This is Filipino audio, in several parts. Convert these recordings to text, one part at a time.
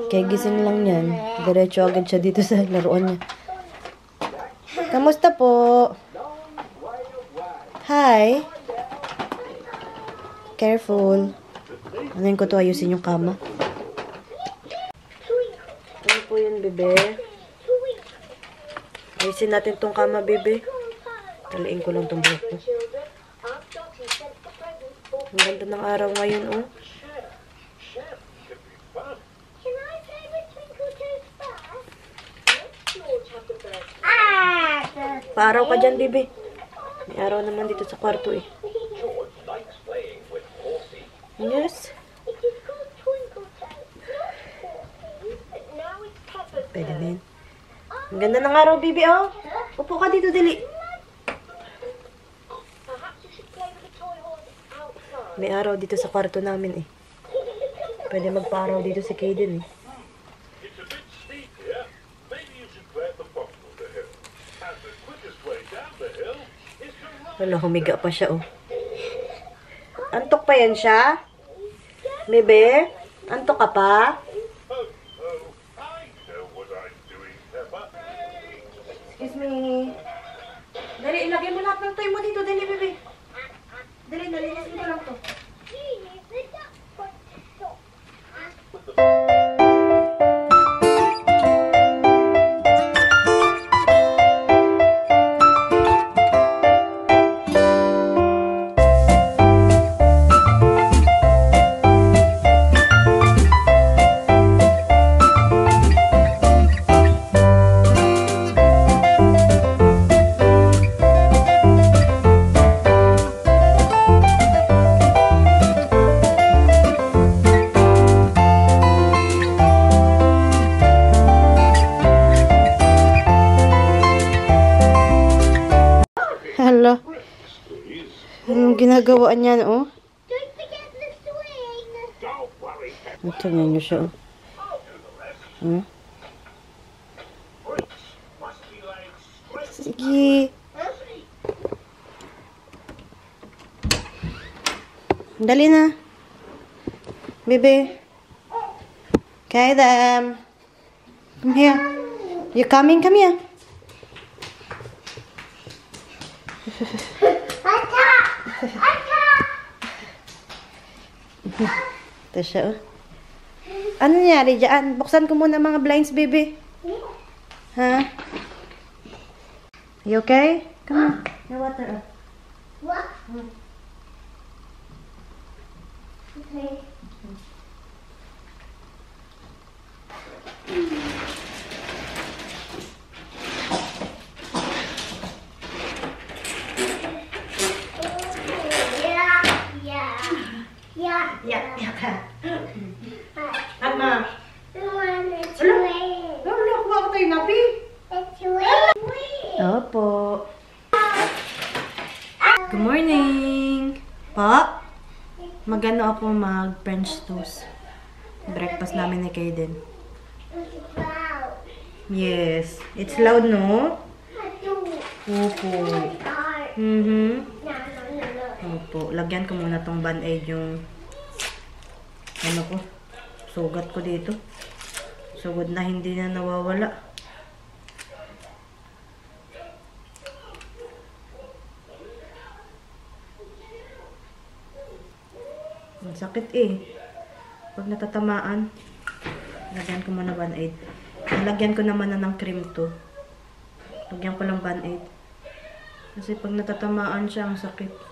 Kaya gising lang yan. Diretso agad siya dito sa laruan niya. Kamusta po? Hi. Careful. Ano ko to, ayusin yung kama. Ano po yun, bebe? Ayusin natin tong kama, bebe. Taliin ko lang tong buhok ko. Ang ganda ng araw ngayon, oh. Paaraw ka dyan, bebe. May araw naman dito sa kwarto, eh. Yes. Pwede din. Ang ganda ng araw, bebe, oh. Upo ka dito, dali. May araw dito sa kwarto namin, eh. Pwede magpa-araw dito si Kaden, eh. Wala, humiga pa siya, oh. Antok pa yan siya? Bebe? Antok ka pa? Excuse me. Dali, ilagay mo lahat ng toy mo dito. Dali, bebe. Dali, nalinis mo lang to. Hala. Anong ginagawa niyan, oh? Ito niyo siya, oh. Hmm? Sige. Dali na. Bebe. Kaden. Come here. You coming? Come here. Ito siya, oh. Ano nangyari dyan? Buksan ko muna mga blinds, baby. Ha? You okay? Come on. Your water, oh. What? Okay. Ama. Wala, kuha ko tayo napi. Opo. Good morning. Pa? Magano ako mag-French toast. Breakfast namin ni Kaden. Yes. It's loud, no? Opo. Opo. Lagyan ko muna tong band-aid yung ano ko. Sugat ko dito. Sugod na hindi na nawawala. Ang sakit, eh. Pag natatamaan, lagyan ko muna band-aid. Lagyan ko naman na ng cream to. Lagyan ko lang band-aid. Kasi pag natatamaan siya, ang sakit.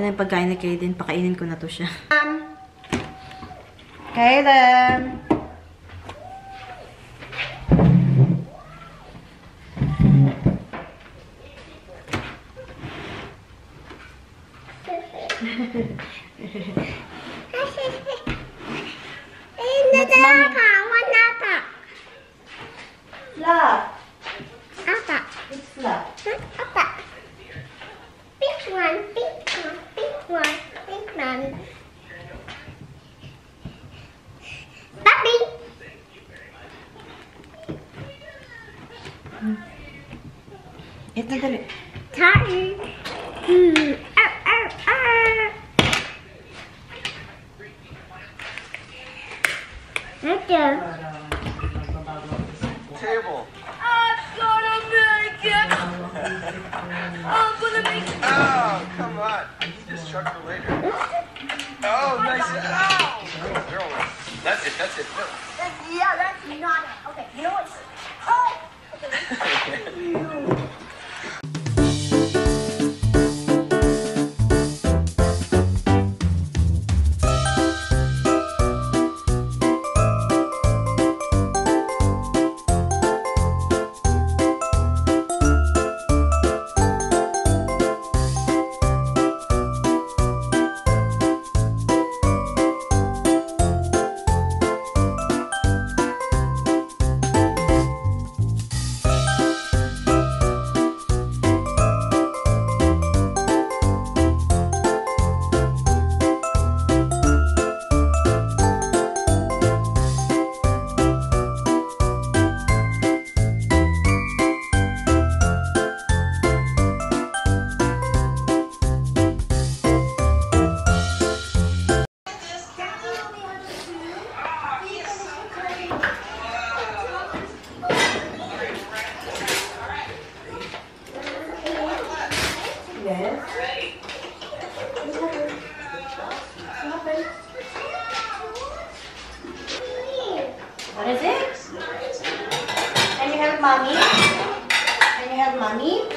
na yung pagkain ni Kaden. Pakainin ko na to siya. Kaden! Flat. It's flat. Ito dali. Table. I'm gonna make it! I'm gonna make it! Oh, come on. Eat this truck for later. Oh, nice. Oh, girl. That's it. No. Yeah, that's not it. Okay, you know what? Oh! Yes. What is it? Can you help mommy? Can you help mommy?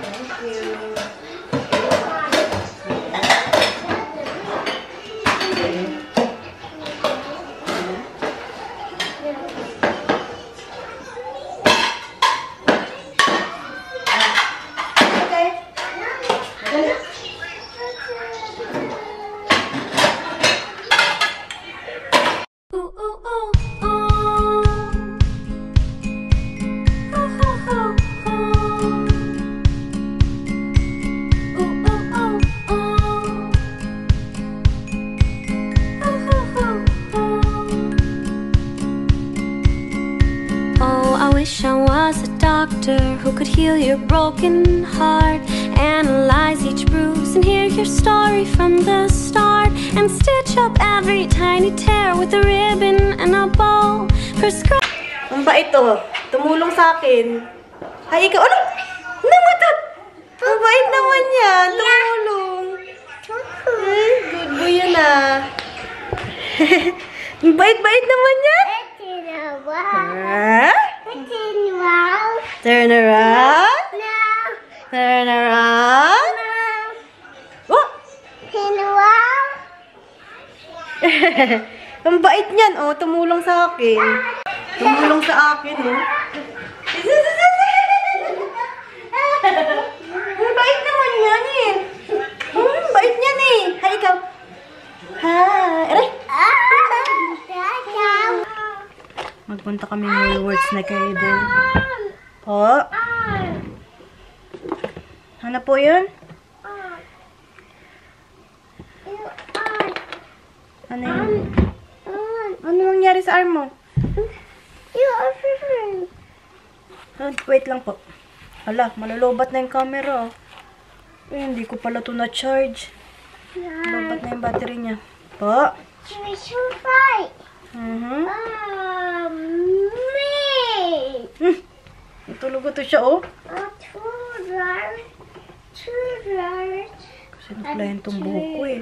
Thank you. I was a doctor who could heal your broken heart, analyze each bruise and hear your story from the start, and stitch up every tiny tear with a ribbon and a bow. Prescribe. Ang bait to. Tumulong sa akin. Ay, ikaw. Ano? Namatat! Ang bait naman yan. Tumulong. Ay, good boy yan ah. Ang bait-bait naman yan. Ha? Turn around. Turn around. Oh! Ang bait niyan, oh. Tumulong sa akin. Tumulong sa akin, oh. Ang bait naman yan, eh. Ang bait niyan, eh. Hi, ikaw. Hi. Aray. Magpunta kami ng Woolworths na kayo din. Po? Ano po yun? Ano yun? Ano nangyari sa arm mo? Wait lang po. Hala, malalobat na yung camera. Eh, hindi ko pala ito na-charge. Lobat na yung battery niya. Po? Natulog ito siya, oh. Kasi naplayan itong buhok ko, eh.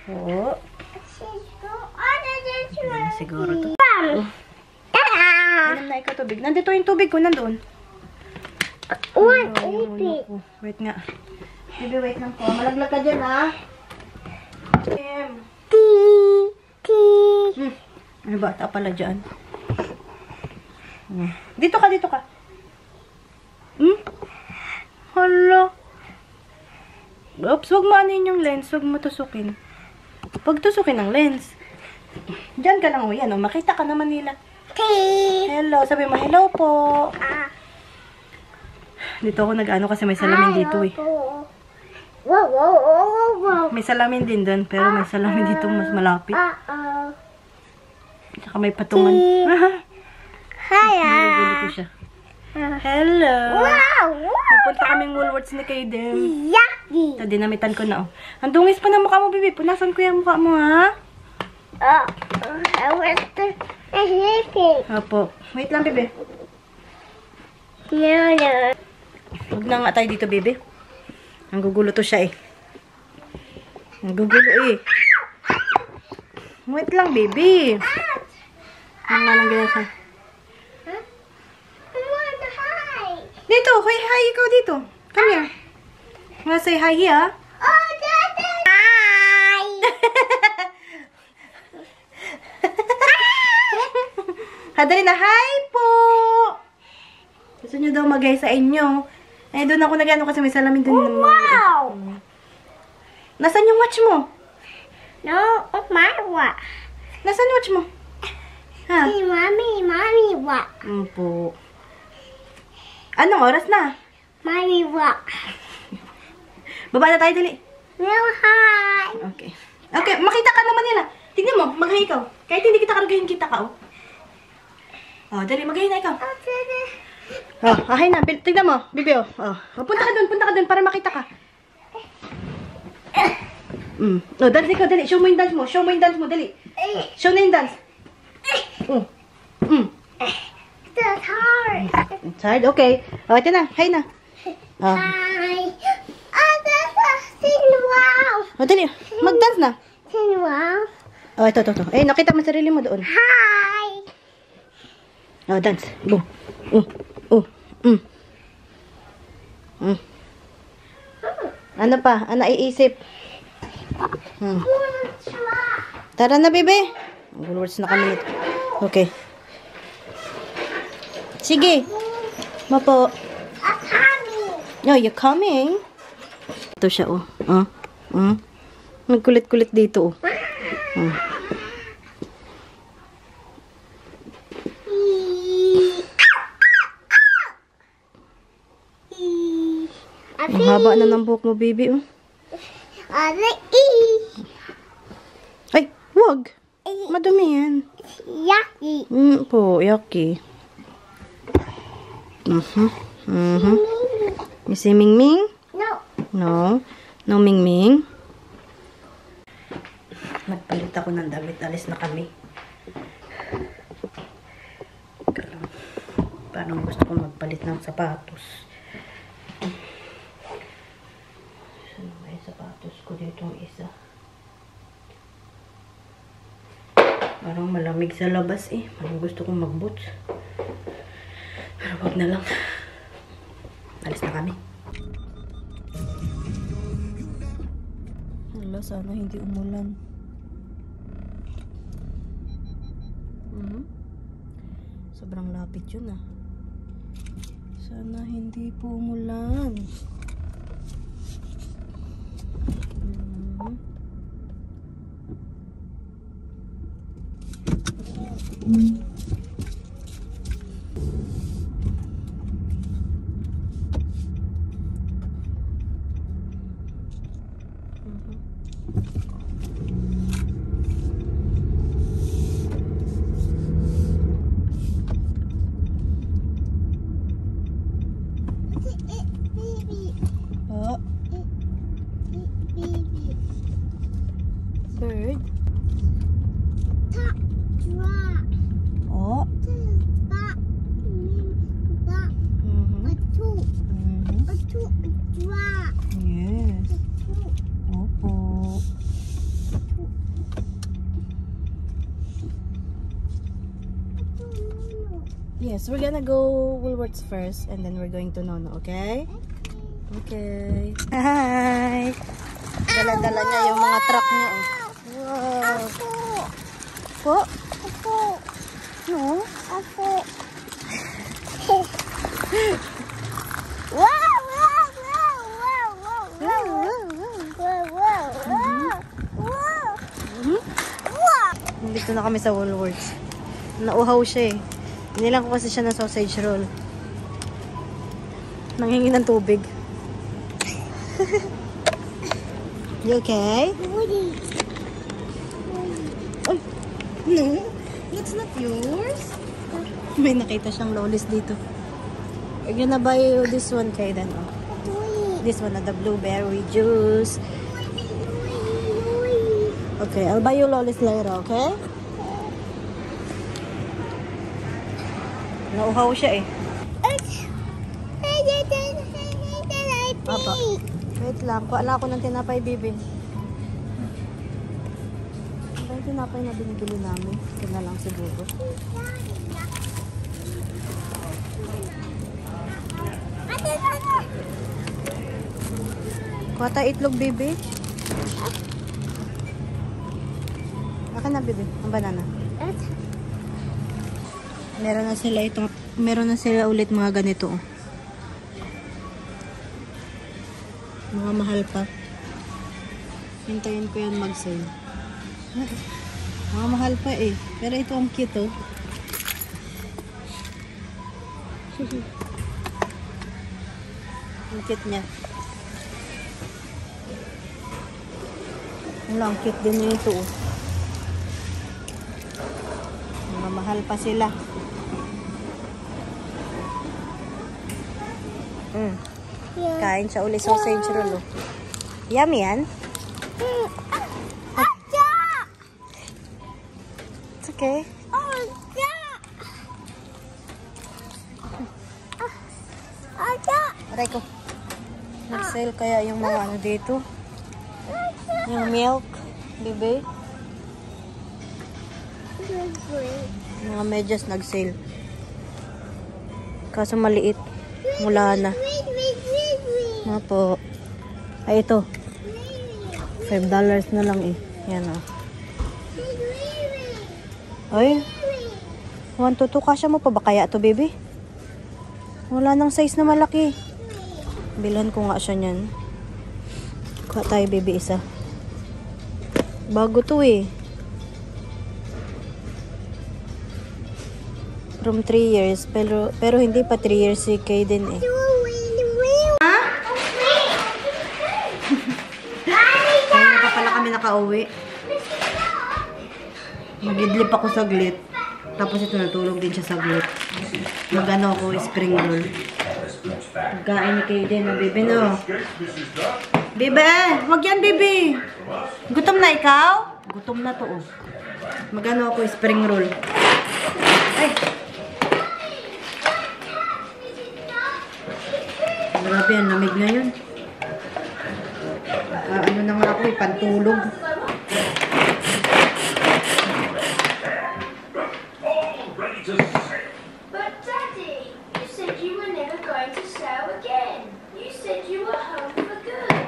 Oo. na siguro to. Inom na ikaw tubig. Nandito yung tubig ko, nandoon. Wait nga. Baby, wait lang po. Malaglag ka dyan, ha? May bata pala dyan. Dito ka, dito ka. Hala. Oops, huwag mo anin yung lens. Huwag mo tusukin. Huwag tusukin ang lens. Diyan ka lang, yan, makita ka naman nila. Hello, sabi mo, hello po. Dito ako nag-ano kasi may salamin dito eh. May salamin din doon, pero may salamin dito mas malapit. Saka may patungan. Nagugulo ko siya. Hello. Magpunta kaming Woolworths ni Kaden. Ito, dinamitan ko na, oh. Ang dungis pa ng mukha mo, baby. Punasan ko yung mukha mo, ha? Opo. Wait lang, baby. Huwag na nga tayo dito, baby. Ang gugulo to siya, eh. Ang gugulo, eh. Wait lang, baby. Ano nga lang ganyan siya? Dito, hi, ikaw dito. Come here. Wanna say hi here? Dali na, hi po! Gusto nyo daw mag-hi sa inyo. Eh, doon ako nag-ano kasi may salamin doon. Wow! Nasaan yung watch mo? No, my what? Nasaan yung watch mo? Ha? Hey, mommy, what? Po. Anong oras na? Mommy, what? Baba na tayo, dali. No, hi. Okay. Okay, makita ka naman nila. Tignan mo, mag-hi ikaw. Kahit hindi kita karagahin, kita ka, oh. Oh, dali, mag-hi na ikaw. Oh, hi na. Tignan mo, bibi, oh. Oh, punta ka dun para makita ka. Oh, dance ikaw, dali. Show mo yung dance mo, dali. Show na yung dance. That's hard. It's hard, okay. Oh, ito na, hi na. Oh. Hi. That's a wow. Oh, dali, mag-dance na. Wow. Oh, ito. Eh, nakita mo sarili mo doon. Hi. Oh, dance. Boom. Ano pa? Ano iisip? Tara na, bebe. Woolworths na kami nito. Okay. Sige. Mapo. No, you're coming. Ito siya, oh. Nagkulit-kulit dito, oh. Ang haba na ng buhok mo, baby, oh. Ay, wag. Madumi yan. Yucky. Po, yucky. Missy Mingming? No. No. No Mingming? Nagpalit ako ng damit. Alis na kami. Parang gusto ko magpalit ng sapatos. Saan ba yung sapatos ko dito isa? Parang malamig sa labas eh. Parang gusto kong mag-boots. Pero wag na lang. Alis na kami. Hala, sana hindi umulan. Sobrang lapit yun ah. Sana hindi po umulan. Bird. Oh. Yes. Opo. Yes, we're gonna go Woolworths first and then we're going to Nono, okay? Okay. Hi! Dala-dala niya yung mga truck niya. Oh. Wow! Po? Apo. No? Apo. Wow, wow, wow, wow, wow, wow, wow, wow, wow. Dito na kami sa Woolworths. Nauhaw siya eh. Nilang ko kasi siya ng sausage roll. Nanghingi ng tubig. You okay? Ay, no. That's not yours. May nakita siyang lolis dito. We're gonna buy you this one, Kaiden. Oh. This one, the blueberry juice. Okay, I'll buy you lolis later, okay? Nauhaw siya eh. Papa, wait lang. Kuha lang ako ng tinapay, bibi. Ito yung tinapay na binibili namin. Ito na lang siguro. Kuha tayo itlog, bibi. Akin na, bibi. Ang banana. Meron na sila ulit mga ganito. Oh. Mga mahal pa. Hintayin ko yan mag-sale. Mga mahal pa eh. Pero ito ang cute oh. Ang cute niya. Ang cute din na ito oh. Mga mahal pa sila. Kain siya uli sausage roll. Oh. Yummy yan. It's okay. Aray ko. Nag-sale kaya yung mga ano dito. Yung milk. Bebe. Mga medyas nag-sale. Kaso maliit. Mula na. Nga po. Ay, ito. $5 na lang eh. Yan o. Ay. 1 to 2. Kasya mo pa ba kaya ito, baby? Wala nang size na malaki. Bilhan ko nga siya niyan. Kuha tayo, baby, isa. Bago to eh. From 3 years. Pero hindi pa 3 years si Kaiden eh. Kaya na pa pala kami nakauwi. Magidlip ako saglit. Tapos ito natulog din siya saglit. Magano ako spring roll. Pagkain ni Kaiden na bibi no. Bibi, wag yan bibi. Gutom na ikaw? Gutom na to oh. Magano ako spring roll. Ay. Grabe yan, lamig ngayon. Ano na nga ako eh, pantulog. But Daddy, you said you were never going to sail again. You said you were home for good.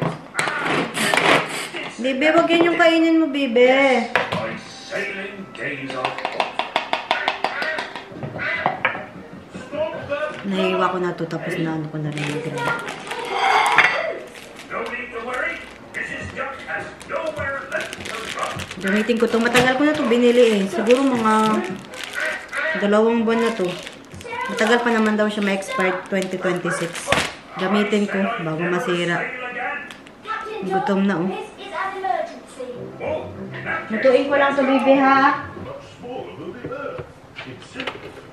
Bibi, wag yan yung kainin mo, Bibi. My sailing days are Nahiwa ko na to, tapos na ano ko na rin mag-grab. no need to worry. Mrs. Duck has nowhere left to run. Gamitin ko to. Matagal ko na to binili eh. Siguro mga 2 buwan na to. Matagal pa naman daw siya ma-expired 2026. Gamitin ko bago masira. Gutom na oh. This is an emergency. Oh, Natuin ko lang to, Bibi, ha? much smaller than the Earth. It's simple.